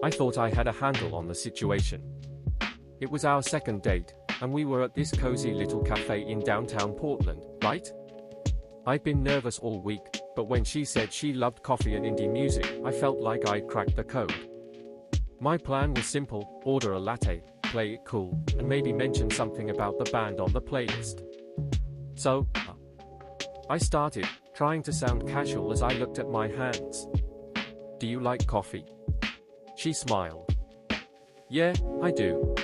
I thought I had a handle on the situation. It was our second date, and we were at this cozy little cafe in downtown Portland, right? I'd been nervous all week, but when she said she loved coffee and indie music, I felt like I'd cracked the code. My plan was simple: order a latte, play it cool, and maybe mention something about the band on the playlist. So, I started, trying to sound casual as I looked at my hands. "Do you like coffee?" She smiled. "Yeah, I do."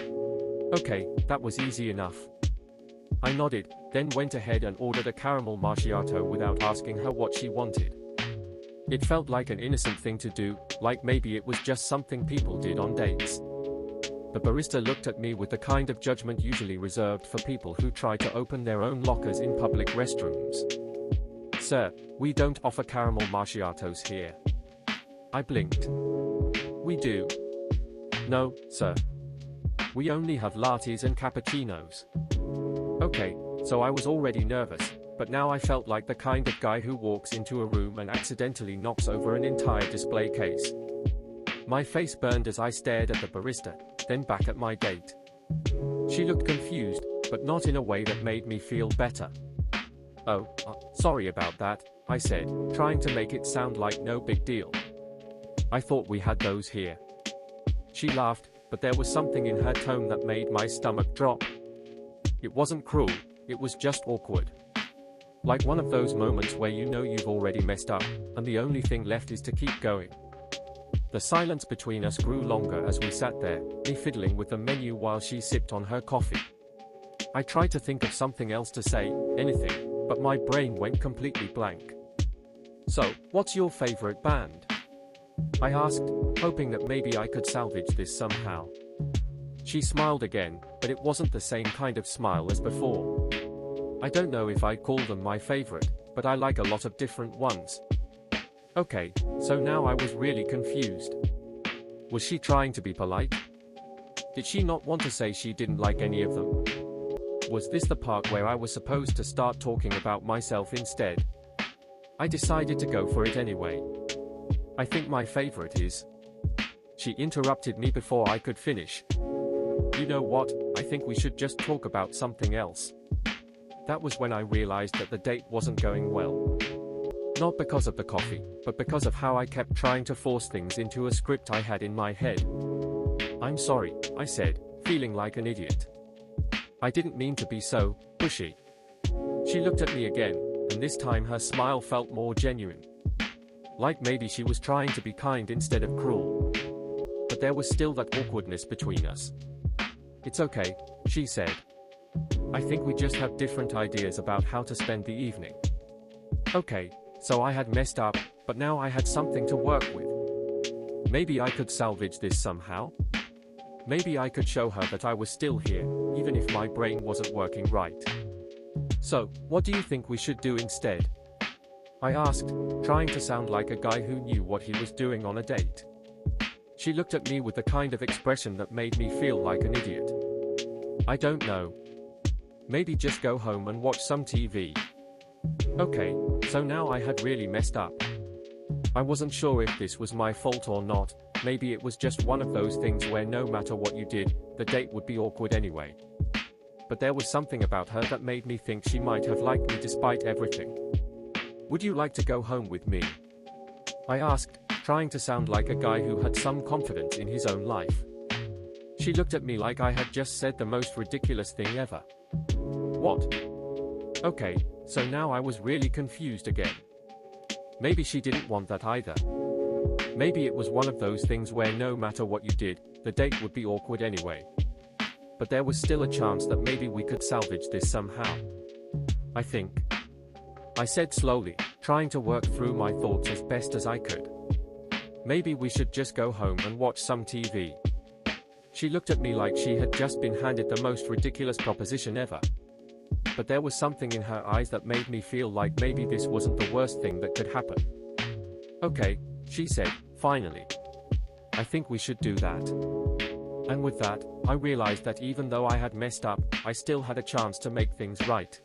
Okay, that was easy enough. I nodded, then went ahead and ordered a caramel macchiato without asking her what she wanted. It felt like an innocent thing to do, like maybe it was just something people did on dates. The barista looked at me with the kind of judgment usually reserved for people who try to open their own lockers in public restrooms. "Sir, we don't offer caramel macchiatos here." I blinked. "We do." "No, sir. We only have lattes and cappuccinos." Okay, so I was already nervous, but now I felt like the kind of guy who walks into a room and accidentally knocks over an entire display case. My face burned as I stared at the barista, then back at my date. She looked confused, but not in a way that made me feel better. "Oh, sorry about that," I said, trying to make it sound like no big deal. "I thought we had those here." She laughed, but there was something in her tone that made my stomach drop. It wasn't cruel, it was just awkward. Like one of those moments where you know you've already messed up, and the only thing left is to keep going. The silence between us grew longer as we sat there, me fiddling with the menu while she sipped on her coffee. I tried to think of something else to say, anything, but my brain went completely blank. "So, what's your favorite band?" I asked, hoping that maybe I could salvage this somehow. She smiled again, but it wasn't the same kind of smile as before. "I don't know if I'd call them my favorite, but I like a lot of different ones." Okay, so now I was really confused. Was she trying to be polite? Did she not want to say she didn't like any of them? Was this the part where I was supposed to start talking about myself instead? I decided to go for it anyway. "I think my favorite is..." She interrupted me before I could finish. "You know what, I think we should just talk about something else." That was when I realized that the date wasn't going well. Not because of the coffee, but because of how I kept trying to force things into a script I had in my head. "I'm sorry," I said, feeling like an idiot. "I didn't mean to be so pushy." She looked at me again, and this time her smile felt more genuine. Like maybe she was trying to be kind instead of cruel. But there was still that awkwardness between us. "It's okay," she said. "I think we just have different ideas about how to spend the evening." Okay, so I had messed up, but now I had something to work with. Maybe I could salvage this somehow? Maybe I could show her that I was still here, even if my brain wasn't working right. "So, what do you think we should do instead?" I asked, trying to sound like a guy who knew what he was doing on a date. She looked at me with the kind of expression that made me feel like an idiot. "I don't know. Maybe just go home and watch some TV." Okay, so now I had really messed up. I wasn't sure if this was my fault or not. Maybe it was just one of those things where no matter what you did, the date would be awkward anyway. But there was something about her that made me think she might have liked me despite everything. "Would you like to go home with me?" I asked, trying to sound like a guy who had some confidence in his own life. She looked at me like I had just said the most ridiculous thing ever. "What?" Okay, so now I was really confused again. Maybe she didn't want that either. Maybe it was one of those things where no matter what you did, the date would be awkward anyway. But there was still a chance that maybe we could salvage this somehow. "I think," I said slowly, trying to work through my thoughts as best as I could. "Maybe we should just go home and watch some TV." She looked at me like she had just been handed the most ridiculous proposition ever. But there was something in her eyes that made me feel like maybe this wasn't the worst thing that could happen. "Okay," she said, finally. "I think we should do that." And with that, I realized that even though I had messed up, I still had a chance to make things right.